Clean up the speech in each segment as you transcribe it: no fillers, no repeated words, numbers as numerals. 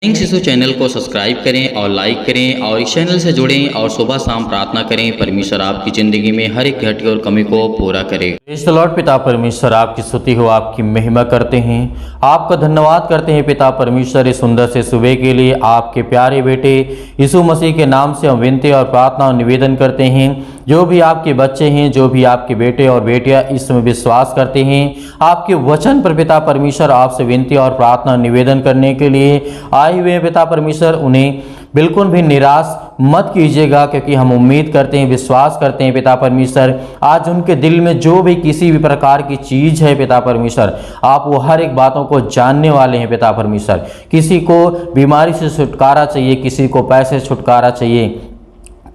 King शिशु channel को subscribe करें और लाइक करें और इस चैनल से जुड़ें और सुबह शाम प्रार्थना करें। परमेश्वर आपकी ज़िंदगी में हर एक घटी और कमी को पूरा करे। Praise the Lord. पिता परमेश्वर आपकी स्तुति हो, आपकी महिमा करते हैं, आपका धन्यवाद करते हैं पिता परमेश्वर इस सुंदर से सुबह के लिए। आपके प्यारे बेटे यीशु मसीह के नाम से हम विनती और प्रार्थना और निवेदन करते हैं। जो भी आपके बच्चे हैं, जो भी आपके बेटे और बेटियां इसमें विश्वास करते हैं, आपके वचन पर पिता परमेश्वर आपसे विनती और प्रार्थना निवेदन करने के लिए आए हुए हैं पिता परमेश्वर, उन्हें बिल्कुल भी निराश मत कीजिएगा, क्योंकि हम उम्मीद करते हैं, विश्वास करते हैं पिता परमेश्वर आज उनके दिल में जो भी किसी भी प्रकार की चीज़ है पिता परमेश्वर, आप वो हर एक बातों को जानने वाले हैं पिता परमेश्वर। किसी को बीमारी से छुटकारा चाहिए, किसी को पैसे से छुटकारा चाहिए,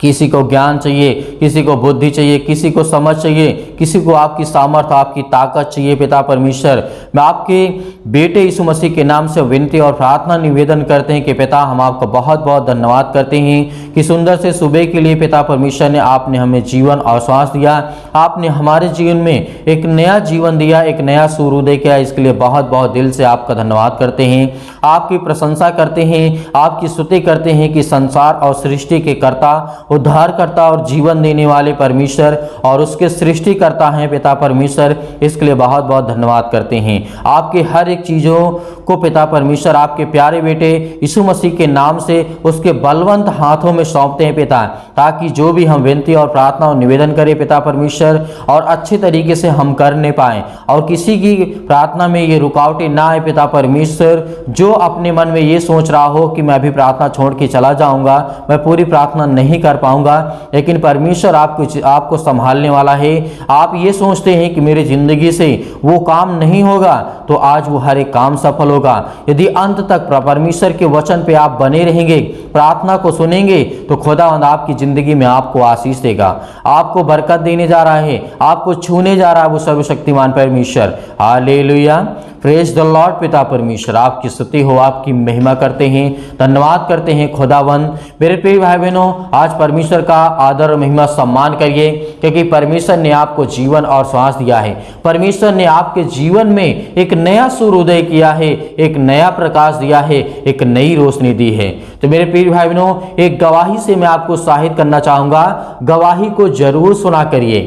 किसी को ज्ञान चाहिए, किसी को बुद्धि चाहिए, किसी को समझ चाहिए, किसी को आपकी सामर्थ्य आपकी ताकत चाहिए पिता परमेश्वर। मैं आपके बेटे यीशु मसीह के नाम से विनती और प्रार्थना निवेदन करते हैं कि पिता हम आपका बहुत बहुत धन्यवाद करते हैं कि सुंदर से सुबह के लिए पिता परमेश्वर ने आपने हमें जीवन और श्वास दिया, आपने हमारे जीवन में एक नया जीवन दिया, एक नया सूर्योदय किया। इसके लिए बहुत बहुत दिल से आपका धन्यवाद करते हैं, आपकी प्रशंसा करते हैं, आपकी स्तुति करते हैं कि संसार और सृष्टि के कर्ता, उद्धारकर्ता और जीवन देने वाले परमेश्वर और उसके सृष्टिकर्ता हैं पिता परमेश्वर। इसके लिए बहुत बहुत धन्यवाद करते हैं। आपके हर एक चीज़ों को पिता परमेश्वर आपके प्यारे बेटे यीशु मसीह के नाम से उसके बलवंत हाथों में सौंपते हैं पिता, ताकि जो भी हम विनती और प्रार्थना और निवेदन करें पिता परमेश्वर और अच्छे तरीके से हम करने पाएँ और किसी की प्रार्थना में ये रुकावटें ना आए पिता परमेश्वर। जो अपने मन में ये सोच रहा हो कि मैं अभी प्रार्थना छोड़ के चला जाऊँगा, मैं पूरी प्रार्थना नहीं कर पाऊंगा, लेकिन परमेश्वर आपको संभालने वाला है। आप ये सोचते हैं कि मेरी जिंदगी से वो काम नहीं होगा, तो आज वो हर एक काम सफल होगा। यदि अंत तक परमेश्वर के वचन पे आप बने रहेंगे, प्रार्थना को सुनेंगे, तो खुदावंद आपकी जिंदगी में आपको आशीष देगा, आपको बरकत देने जा रहा है, आपको छूने जा रहा है वो सर्वशक्तिमान परमेश्वर। Hallelujah, praise the Lord. पिता परमेश्वर आपकी स्तुति हो, आपकी महिमा करते हैं, धन्यवाद करते हैं खुदावंद। मेरे प्रिय भाई बहनों, आज परमेश्वर का आदर और महिमा सम्मान करिए, क्योंकि परमेश्वर ने आपको जीवन और श्वास दिया है। परमेश्वर ने आपके जीवन में एक नया सूर्योदय किया है, एक नया प्रकाश दिया है, एक नई रोशनी दी है। तो मेरे प्रिय भाई बहनों, एक गवाही से मैं आपको उत्साहित करना चाहूँगा, गवाही को जरूर सुना करिए।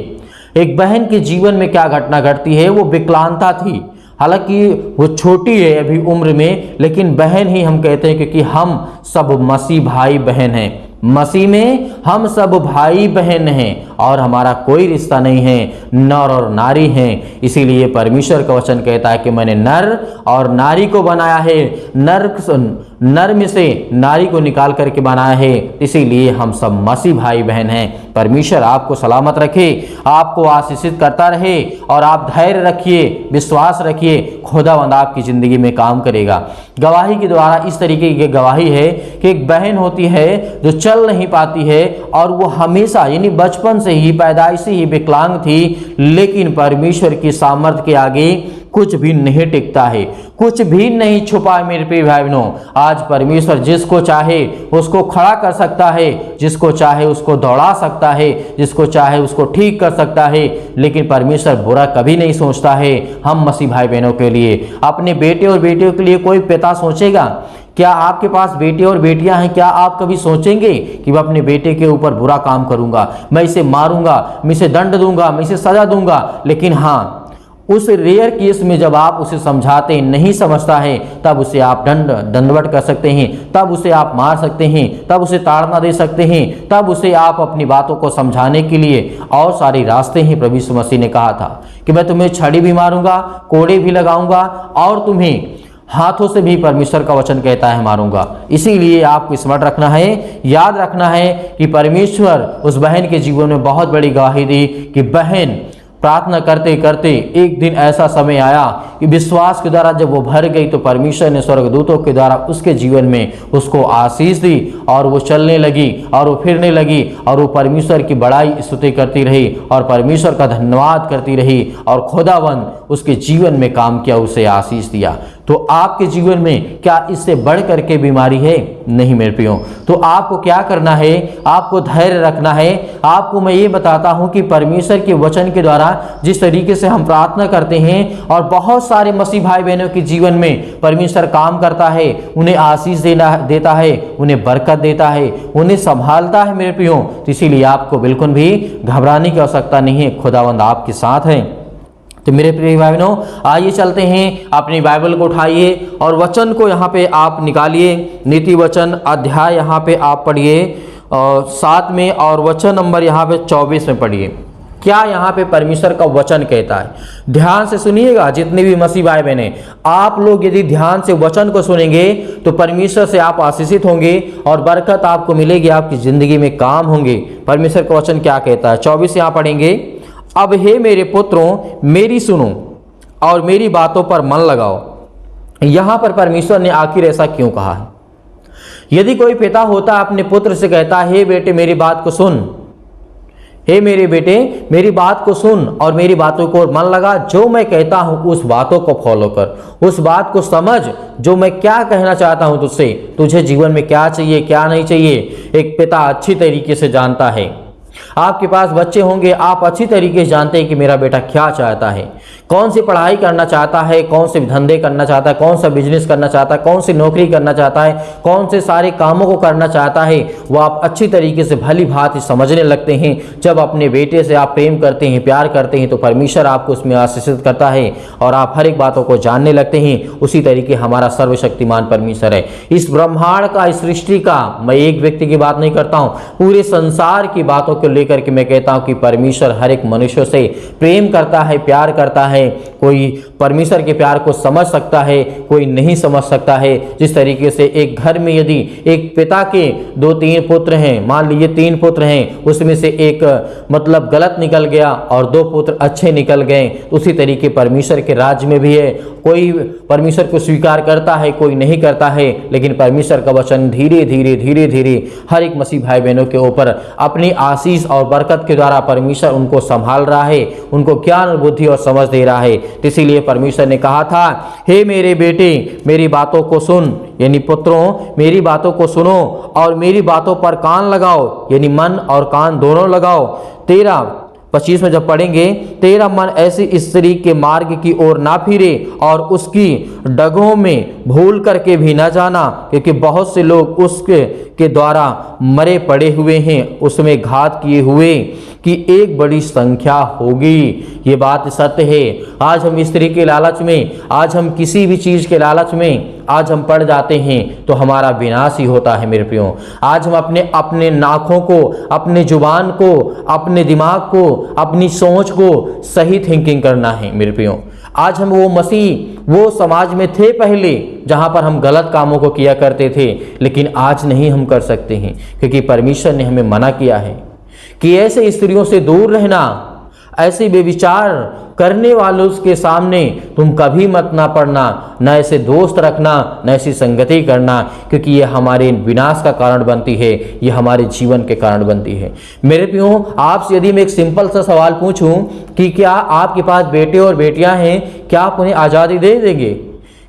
एक बहन के जीवन में क्या घटना घटती है, वो विकलांगता थी। हालांकि वो छोटी है अभी उम्र में, लेकिन बहन ही हम कहते हैं, क्योंकि हम सब मसीह भाई बहन हैं। मसीह में हम सब भाई बहन हैं और हमारा कोई रिश्ता नहीं है, नर और नारी हैं। इसीलिए परमेश्वर का वचन कहता है कि मैंने नर और नारी को बनाया है, नर में से नारी को निकाल करके बनाया है। इसीलिए हम सब मसीह भाई बहन हैं। परमेश्वर आपको सलामत रखे, आपको आशीषित करता रहे और आप धैर्य रखिए, विश्वास रखिए, खुदावंद आपकी जिंदगी में काम करेगा। गवाही के द्वारा इस तरीके की गवाही है कि एक बहन होती है जो चल नहीं पाती है और वो हमेशा यानी बचपन से ही, पैदाइश से ही विकलांग थी, लेकिन परमेश्वर की सामर्थ्य के आगे कुछ भी नहीं टिकता है, कुछ भी नहीं छुपा है। मेरे प्रिय भाई बहनों, आज परमेश्वर जिसको चाहे उसको खड़ा कर सकता है, जिसको चाहे उसको दौड़ा सकता है, जिसको चाहे उसको ठीक कर सकता है, लेकिन परमेश्वर बुरा कभी नहीं सोचता है। हम मसीह भाई बहनों के लिए, अपने बेटे और बेटियों के लिए कोई पिता सोचेगा? क्या आपके पास बेटे और बेटियां हैं? क्या आप कभी सोचेंगे कि मैं अपने बेटे के ऊपर बुरा काम करूंगा, मैं इसे मारूंगा, मैं इसे दंड दूंगा, मैं इसे सजा दूंगा? लेकिन हाँ, उस रेयर केस में जब आप उसे समझाते नहीं समझता है, तब उसे आप दंडवत कर सकते हैं, तब उसे आप मार सकते हैं, तब उसे ताड़ना दे सकते हैं, तब उसे आप अपनी बातों को समझाने के लिए और सारे रास्ते हैं। प्रभु यीशु मसीह ने कहा था कि मैं तुम्हें छड़ी भी मारूंगा, कोड़े भी लगाऊंगा और तुम्हें हाथों से भी, परमेश्वर का वचन कहता है, मारूंगा। इसीलिए आपको स्मरण रखना है, याद रखना है कि परमेश्वर उस बहन के जीवन में बहुत बड़ी गवाही दी कि बहन प्रार्थना करते करते एक दिन ऐसा समय आया कि विश्वास के द्वारा जब वो भर गई, तो परमेश्वर ने स्वर्गदूतों के द्वारा उसके जीवन में उसको आशीष दी और वो चलने लगी और वो फिरने लगी और वो परमेश्वर की बड़ाई स्तुति करती रही और परमेश्वर का धन्यवाद करती रही और खुदावंद उसके जीवन में काम किया, उसे आशीष दिया। तो आपके जीवन में क्या इससे बढ़ करके बीमारी है? नहीं मेरे प्रियो। तो आपको क्या करना है? आपको धैर्य रखना है। आपको मैं ये बताता हूं कि परमेश्वर के वचन के द्वारा जिस तरीके से हम प्रार्थना करते हैं और बहुत सारे मसीह भाई बहनों के जीवन में परमेश्वर काम करता है, उन्हें आशीष देता है, उन्हें बरकत देता है, उन्हें संभालता है मेरे प्रियो। तो इसीलिए आपको बिल्कुल भी घबराने की आवश्यकता नहीं है, खुदावंद आपके साथ है। तो मेरे प्रिय भाई बहनों, आइए चलते हैं, अपनी बाइबल को उठाइए और वचन को यहाँ पे आप निकालिए। नीति वचन अध्याय यहाँ पे आप पढ़िए और 7 में और वचन नंबर यहाँ पे 24 में पढ़िए। क्या यहाँ पे परमेश्वर का वचन कहता है? ध्यान से सुनिएगा जितने भी मसीह भाई बहने, आप लोग यदि ध्यान से वचन को सुनेंगे तो परमेश्वर से आप आशीषित होंगे और बरकत आपको मिलेगी, आपकी जिंदगी में काम होंगे। परमेश्वर का वचन क्या कहता है? 24 यहाँ पढ़ेंगे। अब हे मेरे पुत्रों, मेरी सुनो और मेरी बातों पर मन लगाओ। यहां पर परमेश्वर ने आखिर ऐसा क्यों कहा है? यदि कोई पिता होता अपने पुत्र से कहता, हे बेटे मेरी बात को सुन, हे मेरे बेटे मेरी बात को सुन और मेरी बातों को मन लगा, जो मैं कहता हूं उस बातों को फॉलो कर, उस बात को समझ जो मैं क्या कहना चाहता हूं तुझसे, तुझे जीवन में क्या चाहिए क्या नहीं चाहिए। एक पिता अच्छी तरीके से जानता है। आपके पास बच्चे होंगे, आप अच्छी तरीके से जानते हैं कि मेरा बेटा क्या चाहता है, कौन सी पढ़ाई करना चाहता है, कौन से धंधे करना चाहता है, कौन सा बिजनेस करना चाहता है, कौन सी नौकरी करना चाहता है, कौन से सारे कामों को करना चाहता है, वो आप अच्छी तरीके से भली भांति समझने लगते हैं। जब अपने बेटे से आप प्रेम करते हैं, प्यार करते हैं, तो परमेश्वर आपको उसमें आशीषित करता है और आप हर एक बातों को जानने लगते हैं। उसी तरीके हमारा सर्वशक्तिमान परमेश्वर है। इस ब्रह्मांड का, इस सृष्टि का, मैं एक व्यक्ति की बात नहीं करता हूँ, पूरे संसार की बातों को लेकर के मैं कहता हूँ कि परमेश्वर हर एक मनुष्य से प्रेम करता है, प्यार करता है। कोई परमेश्वर के प्यार को समझ सकता है, कोई नहीं समझ सकता है। जिस तरीके से एक घर में यदि एक पिता के 2-3 पुत्र हैं, मान लीजिए 3 पुत्र हैं, उसमें से एक मतलब गलत निकल गया और 2 पुत्र अच्छे निकल गए, उसी तरीके परमेश्वर के राज्य में भी है। कोई परमेश्वर को स्वीकार करता है, कोई नहीं करता है, लेकिन परमेश्वर का वचन धीरे धीरे धीरे धीरे हर एक मसीह भाई बहनों के ऊपर अपनी आशीष और बरकत के द्वारा परमेश्वर उनको संभाल रहा है, उनको ज्ञान बुद्धि और समझ दे रहा है। इसीलिए परमेश्वर ने कहा था, हे मेरे बेटे मेरी बातों को सुन, यानी पुत्रों मेरी बातों को सुनो और मेरी बातों पर कान लगाओ, यानी मन और कान दोनों लगाओ। 25 में जब पढ़ेंगे, तेरा मन ऐसी स्त्री के मार्ग की ओर ना फिरे और उसकी डगों में भूल करके भी न जाना, क्योंकि बहुत से लोग उसके द्वारा मरे पड़े हुए हैं, उसमें घात किए हुए की एक बड़ी संख्या होगी। ये बात सत्य है। आज हम स्त्री के लालच में, आज हम किसी भी चीज के लालच में आज हम पड़ जाते हैं तो हमारा विनाश ही होता है मेरे प्रियो। आज हम अपने नाकों को, अपने जुबान को, अपने दिमाग को, अपनी सोच को सही थिंकिंग करना है मेरे प्रियो। आज हम वो मसीह, वो समाज में थे पहले जहां पर हम गलत कामों को किया करते थे, लेकिन आज नहीं हम कर सकते हैं, क्योंकि परमेश्वर ने हमें मना किया है कि ऐसे स्त्रियों से दूर रहना, ऐसे बेविचार करने वालों के सामने तुम कभी मत ना पड़ना, न ऐसे दोस्त रखना, न ऐसी संगति करना, क्योंकि ये हमारे विनाश का कारण बनती है, ये हमारे जीवन के कारण बनती है। मेरे प्रियो, आपसे यदि मैं एक सिंपल सा सवाल पूछूं कि क्या आपके पास बेटे और बेटियां हैं, क्या आप उन्हें आज़ादी दे देंगे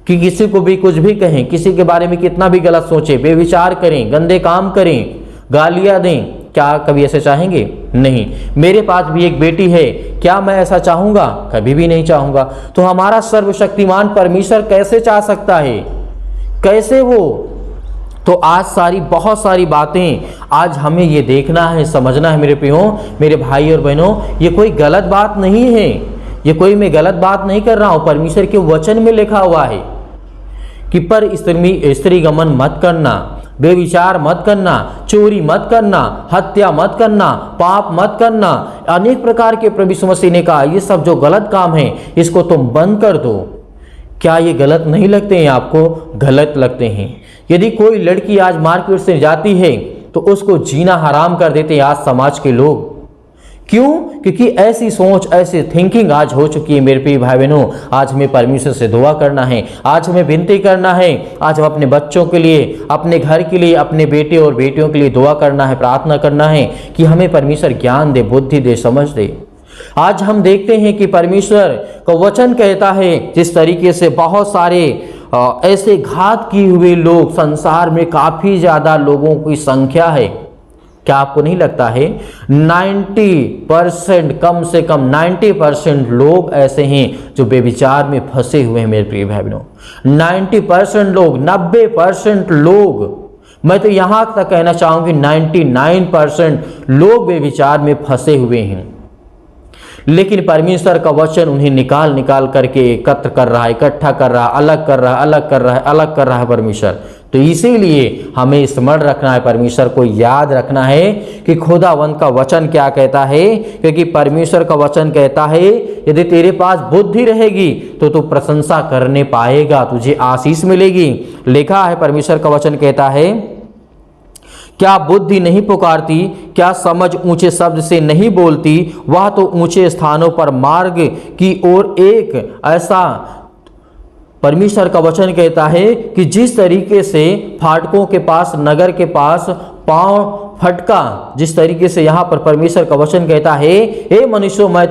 कि किसी को भी कुछ भी कहें, किसी के बारे में कितना भी गलत सोचें, बेविचार करें, गंदे काम करें, गालियां दें? क्या कभी ऐसे चाहेंगे? नहीं। मेरे पास भी एक बेटी है, क्या मैं ऐसा चाहूंगा? कभी भी नहीं चाहूंगा। तो हमारा सर्वशक्तिमान परमेश्वर कैसे चाह सकता है? कैसे वो? तो आज बहुत सारी बातें आज हमें ये देखना है, समझना है मेरे प्रियो, मेरे भाई और बहनों। ये कोई गलत बात नहीं है, ये कोई मैं गलत बात नहीं कर रहा हूं। परमेश्वर के वचन में लिखा हुआ है कि पर स्त्री गमन मत करना, बेविचार मत करना, चोरी मत करना, हत्या मत करना, पाप मत करना। अनेक प्रकार के प्रभु यीशु मसीह ने कहा ये सब जो गलत काम है इसको तुम बंद कर दो। क्या ये गलत नहीं लगते हैं आपको? गलत लगते हैं। यदि कोई लड़की आज मार्केट से जाती है तो उसको जीना हराम कर देते हैं आज समाज के लोग। क्यों? क्योंकि ऐसी सोच, ऐसी थिंकिंग आज हो चुकी है मेरे प्रिय भाई बहनों। आज हमें परमेश्वर से दुआ करना है, आज हमें विनती करना है, आज हम अपने बच्चों के लिए, अपने घर के लिए, अपने बेटे और बेटियों के लिए दुआ करना है, प्रार्थना करना है कि हमें परमेश्वर ज्ञान दे, बुद्धि दे, समझ दे। आज हम देखते हैं कि परमेश्वर का वचन कहता है जिस तरीके से बहुत सारे ऐसे घात किए हुए लोग संसार में काफ़ी ज़्यादा लोगों की संख्या है। क्या आपको नहीं लगता है 90%, कम से कम 90% लोग ऐसे हैं जो बेविचार में फंसे हुए हैं मेरे प्रिय भाई बहनों। 90% लोग, 90% लोग, मैं तो यहां तक कहना चाहूंगी 99% लोग बेविचार में फंसे हुए हैं। लेकिन परमेश्वर का वचन उन्हें निकाल निकाल करके एकत्र कर रहा है, इकट्ठा कर रहा है, अलग कर रहा है, अलग कर रहा है, अलग कर रहा है परमेश्वर। तो इसीलिए हमें स्मरण रखना है, परमेश्वर को याद रखना है कि खुदावंत का वचन क्या कहता है। क्योंकि परमेश्वर का वचन कहता है यदि तेरे पास बुद्धि रहेगी तो तू प्रशंसा करने पाएगा, तुझे आशीष मिलेगी। लिखा है, परमेश्वर का वचन कहता है, क्या बुद्धि नहीं पुकारती, क्या समझ ऊंचे शब्द से नहीं बोलती, वह तो ऊंचे स्थानों पर मार्ग की ओर एक ऐसा। परमेश्वर का वचन कहता है कि जिस तरीके से फाटकों के पास, नगर के पास पांव फटका, जिस तरीके से यहाँ पर परमेश्वर का वचन कहता है, हे मनुष्यों मैं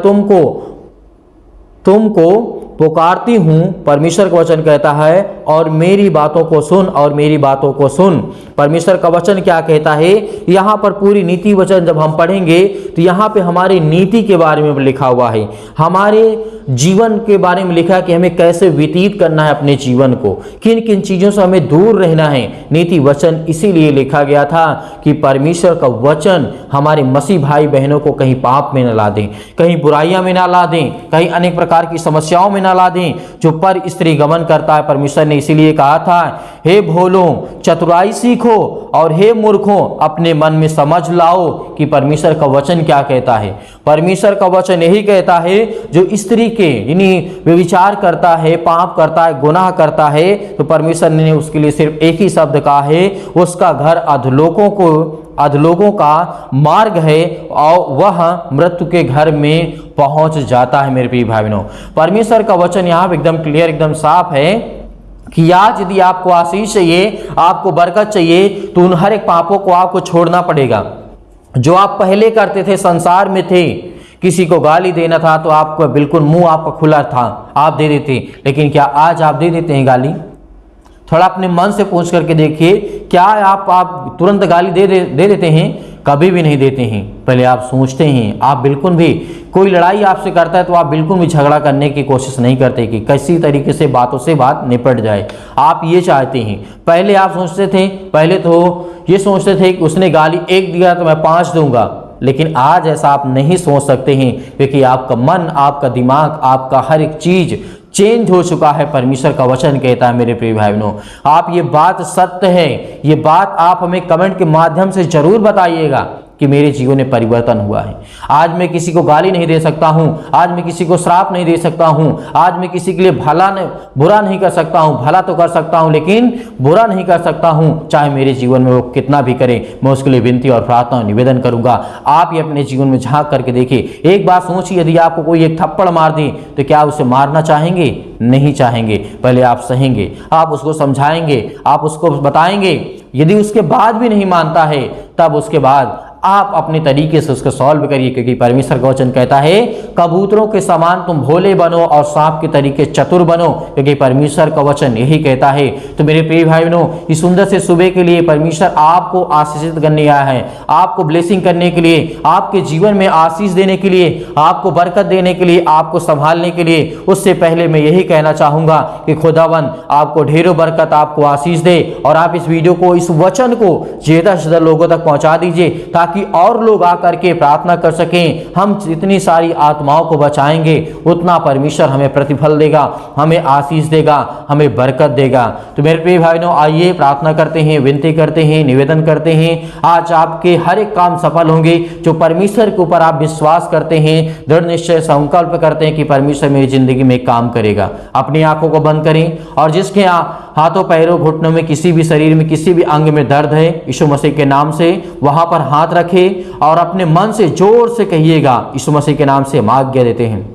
तुमको पुकारती हूँ, परमेश्वर का वचन कहता है, और मेरी बातों को सुन, और मेरी बातों को सुन। परमेश्वर का वचन क्या कहता है, यहाँ पर पूरी नीति वचन जब हम पढ़ेंगे तो यहाँ पे हमारी नीति के बारे में लिखा हुआ है, हमारे जीवन के बारे में लिखा है कि हमें कैसे व्यतीत करना है अपने जीवन को, किन किन चीज़ों से हमें दूर रहना है। नीति वचन इसीलिए लिखा गया था कि परमेश्वर का वचन हमारे मसीह भाई बहनों को कहीं पाप में न ला दें, कहीं बुराइयां में ना ला दें, कहीं अनेक प्रकार की समस्याओं में ना ला दें। जो पर स्त्री गमन करता है, परमेश्वर ने इसीलिए कहा था, हे भोलों चतुराई सीखो, और हे मूर्खों अपने मन में समझ लाओ कि परमेश्वर का वचन क्या कहता है। परमेश्वर का वचन यही कहता है, जो स्त्री के यानी व्यभिचार करता है, पाप करता है, गुनाह करता है, तो परमेश्वर ने उसके लिए सिर्फ एक ही शब्द कहा है, उसका घर अधलोगों का मार्ग है और वह मृत्यु के घर में पहुंच जाता है। मेरे प्रिय भाई बहनों, परमेश्वर का वचन यहाँ एकदम क्लियर, एकदम साफ है कि आज यदि आपको आशीष चाहिए, आपको बरकत चाहिए, तो उन हर एक पापों को आपको छोड़ना पड़ेगा जो आप पहले करते थे, संसार में थे। किसी को गाली देना था तो आपको बिल्कुल मुंह आपका खुला था, आप दे देते, लेकिन क्या आज आप दे देते हैं गाली? थोड़ा अपने मन से पूछ करके देखिए, क्या आप तुरंत गाली दे देते हैं? कभी भी नहीं देते हैं। पहले आप सोचते हैं, आप बिल्कुल भी, कोई लड़ाई आपसे करता है तो आप बिल्कुल भी झगड़ा करने की कोशिश नहीं करते कि किसी तरीके से बातों से बात निपट जाए। आप ये चाहते हैं, पहले आप सोचते थे, पहले तो ये सोचते थे कि उसने गाली 1 दिया तो मैं 5 दूंगा, लेकिन आज ऐसा आप नहीं सोच सकते हैं, क्योंकि आपका मन, आपका दिमाग, आपका हर एक चीज चेंज हो चुका है। परमेश्वर का वचन कहता है मेरे प्रिय भाई बहनों, आप ये बात सत्य है, ये बात आप हमें कमेंट के माध्यम से जरूर बताइएगा कि मेरे जीवन में परिवर्तन हुआ है। आज मैं किसी को गाली नहीं दे सकता हूँ, आज मैं किसी को श्राप नहीं दे सकता हूँ, आज मैं किसी के लिए बुरा नहीं कर सकता हूँ, भला तो कर सकता हूँ लेकिन बुरा नहीं कर सकता हूँ। चाहे मेरे जीवन में वो कितना भी करे, मैं उसके लिए विनती और प्रार्थना और निवेदन करूंगा। आप ये अपने जीवन में झांक करके देखिए। एक बात सोचिए, यदि आपको कोई एक थप्पड़ मार दे तो क्या उसे मारना चाहेंगे? नहीं चाहेंगे। पहले आप सहेंगे, आप उसको समझाएंगे, आप उसको बताएंगे। यदि उसके बाद भी नहीं मानता है, तब उसके बाद आप अपने तरीके से उसको सॉल्व करिए, क्योंकि परमेश्वर का वचन कहता है, कबूतरों के समान तुम भोले बनो और सांप के तरीके चतुर बनो, क्योंकि परमेश्वर का वचन यही कहता है। तो मेरे प्रिय भाई बहनों, इस सुंदर से सुबह के लिए परमेश्वर आपको आशीषित करने आया है, आपको ब्लेसिंग करने के लिए, आपके जीवन में आशीष देने के लिए, आपको बरकत देने के लिए, आपको संभालने के लिए। उससे पहले मैं यही कहना चाहूंगा कि खुदावन आपको ढेरों बरकत, आपको आशीष दे, और आप इस वीडियो को, इस वचन को ज्यादा से ज्यादा लोगों तक पहुंचा दीजिए, ताकि और लोग आकर के प्रार्थना कर सकें। हम जितनी सारी आत्माओं को बचाएंगे, उतना परमेश्वर हमें प्रतिफल देगा, हमें आशीष देगा, हमें बरकत देगा। तो मेरे प्रिय भाइयों, आइए प्रार्थना करते हैं, विनती करते हैं, निवेदन करते हैं। आज आपके हर एक काम सफल होंगे। जो परमेश्वर के ऊपर आप विश्वास करते हैं, दृढ़ निश्चय संकल्प करते हैं कि परमेश्वर मेरी जिंदगी में काम करेगा। अपनी आंखों को बंद करें, और जिसके हाथों, पैरों, घुटनों में, किसी भी शरीर में, किसी भी अंग में दर्द है, यीशु मसीह के नाम से वहां पर हाथ रखें और अपने मन से जोर से कहिएगा, यीशु मसीह के नाम से हम आज्ञा देते हैं।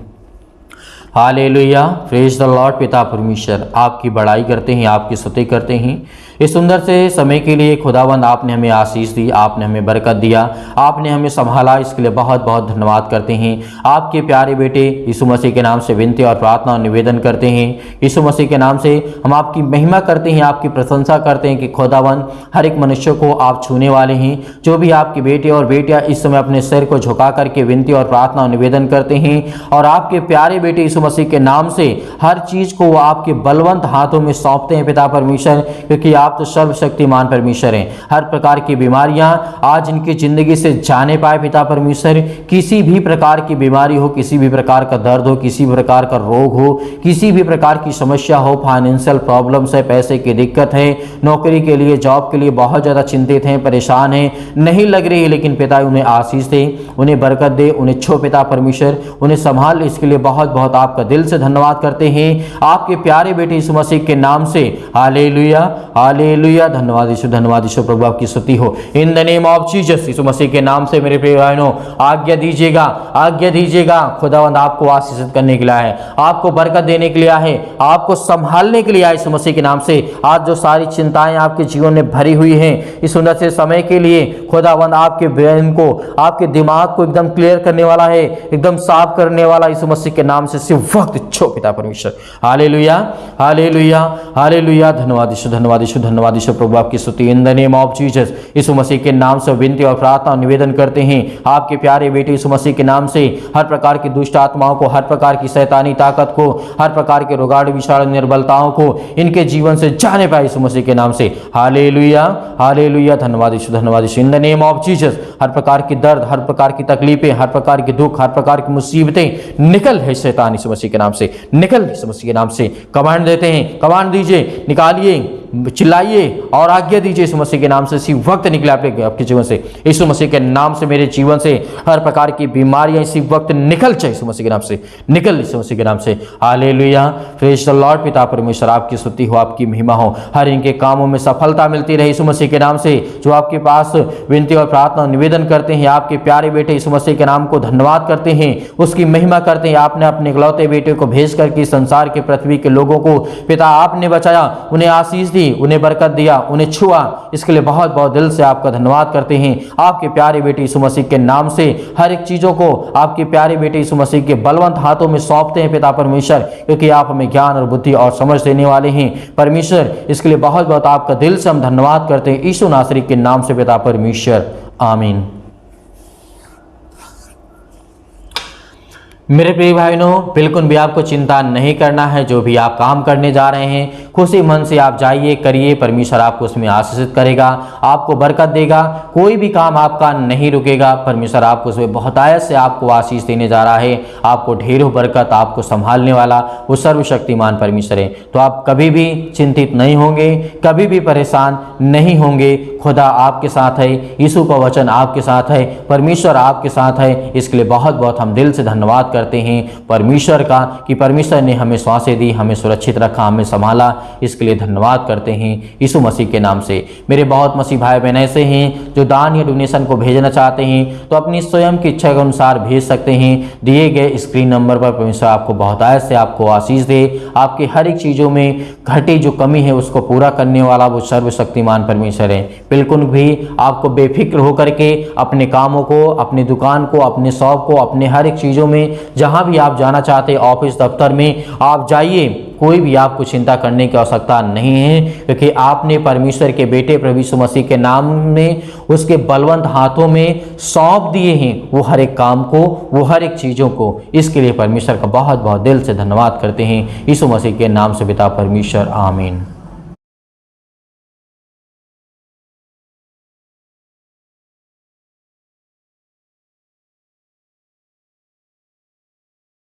Hallelujah, praise the Lord. पिता परमेश्वर आपकी बड़ाई करते हैं, आपकी स्तुति करते हैं। इस सुंदर से समय के लिए खुदावंद आपने हमें आशीष दी, आपने हमें बरकत दिया, आपने हमें संभाला, इसके लिए बहुत बहुत धन्यवाद करते हैं। आपके प्यारे बेटे यीशु मसीह के नाम से विनती और प्रार्थना और निवेदन करते हैं। यीशु मसीह के नाम से हम आपकी महिमा करते हैं, आपकी प्रशंसा करते हैं कि खुदावंद हर एक मनुष्य को आप छूने वाले हैं। जो भी आपके बेटे और बेटियां इस समय अपने सिर को झुका करके विनती और प्रार्थना और निवेदन करते हैं और आपके प्यारे बेटे यीशु मसीह के नाम से हर चीज को वो आपके बलवंत हाथों में सौंपते हैं पिता परमेश्वर, क्योंकि आप तो सर्वशक्तिमान परमेश्वर हैं। हर प्रकार की बीमारियां आज इनकी जिंदगी से जाने पाए पिता परमेश्वर। किसी भी प्रकार की बीमारी हो, किसी भी प्रकार का दर्द हो, किसी भी प्रकार का रोग हो, किसी भी प्रकार की समस्या हो, फाइनेंशियल प्रॉब्लम्स है, पैसे की दिक्कत है, नौकरी के लिए जॉब के लिए बहुत ज़्यादा चिंतित हैं, परेशान हैं, नहीं लग रही है, लेकिन पिता उन्हें आशीष दे, उन्हें बरकत दे, उन्हें छो पिता परमेश्वर, उन्हें संभाल। इसके लिए बहुत बहुत आपका दिल से धन्यवाद करते हैं आपके प्यारे बेटे यीशु मसीह के नाम से। Hallelujah hallelujah. धन्यवाद यीशु प्रभु, आपकी स्तुति हो। In the name of Jesus, Yeshu Masih के नाम से मेरे प्रिय भाइयों आज्ञा दीजिएगा। खुदावंद आपको आशीषित करने के लिए है, आपको बरकत देने के लिए है, आपको संभालने के लिए आए यीशु मसीह के नाम से। आज जो सारी चिंताएं आपके जीवन में भरी हुई हैं, इस सुंदर से समय के लिए खुदावंद आपके ब्रेन को, आपके दिमाग को एकदम क्लियर करने वाला है, एकदम साफ करने वाला यीशु मसीह के नाम से सिर्फ वक्त छो पिता परमेश्वर। Hallelujah hallelujah hallelujah. धन्यवाद यीशु प्रभु, आपकी स्तुति। In the name of Jesus, Yeshu Masih के नाम से विनती और प्रार्थना और निवेदन करते हैं आपके प्यारे बेटे यीशु मसीह के नाम से हर प्रकार की दुष्ट आत्माओं को, हर प्रकार की शैतानी ताकत को, हर प्रकार के रोगाड़ विषाणु निर्बलताओं को इनके जीवन से जाने पाए यीशु मसीह के नाम से। Hallelujah hallelujah. धन्यवाद Yeshu. In the name of Jesus, हर प्रकार की दर्द, हर प्रकार की तकलीफें, हर प्रकार की दुख, हर प्रकार की मुसीबतें निकल है शैतान यीशु मसीह के नाम से, निकल यीशु मसीह के नाम से। कमांड देते हैं, कमांड दीजिए, निकालिए, चिल्लाइए और आज्ञा दीजिए यीशु मसीह के नाम से। इसी वक्त निकले आपके जीवन से, यीशु मसीह के नाम से मेरे जीवन से हर प्रकार की बीमारियां इसी वक्त निकल जाए यीशु मसीह के नाम से, निकल यीशु मसीह के नाम से। हालेलुया। Praise the Lord. पिता परमेश्वर आपकी स्तुति हो, आपकी महिमा हो, हर इनके कामों में सफलता मिलती रहे यीशु मसीह के नाम से। जो आपके पास विनती और प्रार्थना निवेदन करते हैं, आपके प्यारे बेटे यीशु मसीह के नाम को धन्यवाद करते हैं, उसकी महिमा करते हैं। आपने अपने इकलौते बेटे को भेज करके संसार के, पृथ्वी के लोगों को पिता आपने बचाया, उन्हें आशीष दी, उन्हें बरकत दिया, उन्हें छुआ। इसके लिए बहुत बहुत दिल से आपका धन्यवाद करते हैं। आपके प्यारे बेटे यीशु मसीह के नाम से हर एक चीजों को आपके प्यारे बेटे यीशु मसीह के बलवंत हाथों में सौंपते हैं पिता परमेश्वर, क्योंकि आप हमें ज्ञान और बुद्धि और समझ देने वाले हैं परमेश्वर। इसके लिए बहुत बहुत आपका दिल से हम धन्यवाद करते हैं यीशु नासरी के नाम से पिता परमेश्वर, आमीन। मेरे प्रिय भाइयों, बिल्कुल भी आपको चिंता नहीं करना है। जो भी आप काम करने जा रहे हैं, खुशी मन से आप जाइए, करिए, परमेश्वर आपको उसमें आशीषित करेगा, आपको बरकत देगा। कोई भी काम आपका नहीं रुकेगा, परमेश्वर आपको उसमें बहुत आयत से आपको आशीष देने जा रहा है। आपको ढेरों बरकत, आपको संभालने वाला वो सर्वशक्तिमान परमेश्वर है। तो आप कभी भी चिंतित नहीं होंगे, कभी भी परेशान नहीं होंगे। खुदा आपके साथ है, यीशु का वचन आपके साथ है, परमेश्वर आपके साथ है। इसके लिए बहुत बहुत हम दिल से धन्यवाद करते हैं परमेश्वर का कि परमेश्वर ने हमें सांसें दी, हमें सुरक्षित रखा, हमें संभाला। इसके लिए धन्यवाद करते हैं यीशु मसीह के नाम से। मेरे बहुत मसीह भाई बहन ऐसे हैं जो दान या डोनेशन को भेजना चाहते हैं, तो अपनी स्वयं की इच्छा के अनुसार भेज सकते हैं। दिए गए स्क्रीन नंबर पर परमेश्वर आपको बहुत आयत से आपको आशीष दे। आपके हर एक चीज़ों में घटी जो कमी है उसको पूरा करने वाला वो सर्वशक्तिमान परमेश्वर है। बिल्कुल भी आपको बेफिक्र होकर के अपने कामों को, अपनी दुकान को, अपने शॉप को, अपने हर एक चीज़ों में जहां भी आप जाना चाहते हैं, ऑफिस दफ्तर में आप जाइए, कोई भी आपको चिंता करने की आवश्यकता नहीं है, क्योंकि आपने परमेश्वर के बेटे प्रभु यीशु मसीह के नाम में उसके बलवंत हाथों में सौंप दिए हैं वो हर एक काम को, वो हर एक चीज़ों को। इसके लिए परमेश्वर का बहुत बहुत दिल से धन्यवाद करते हैं यीशु मसीह के नाम से पिता परमेश्वर, आमीन।